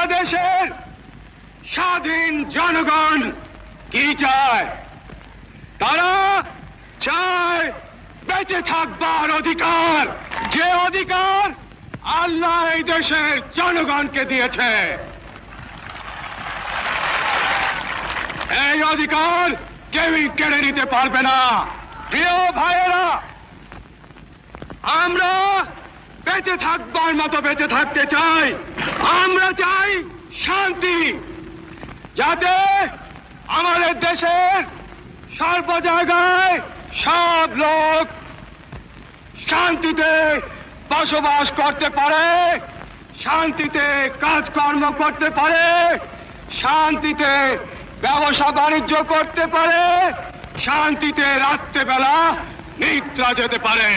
বাংলাদেশের স্বাধীন জনগণ কি চায়? তারা চায় বেঁচে থাকবার অধিকার, যে অধিকার আল্লাহ এই দেশের জনগণকে দিয়েছে। এই অধিকার কেউই কেড়ে নিতে পারবে না। প্রিয় ভাইয়েরা, আমরা বেঁচে থাকবার মতো বেঁচে থাকতে চাই। আমরা চাই শান্তি, যাতে আমাদের দেশের সর্ব জায়গায় সব লোক শান্তিতে বসবাস করতে পারে, শান্তিতে কাজকর্ম করতে পারে, শান্তিতে ব্যবসা বাণিজ্য করতে পারে, শান্তিতে রাত্রেবেলা নিদ্রা যেতে পারে।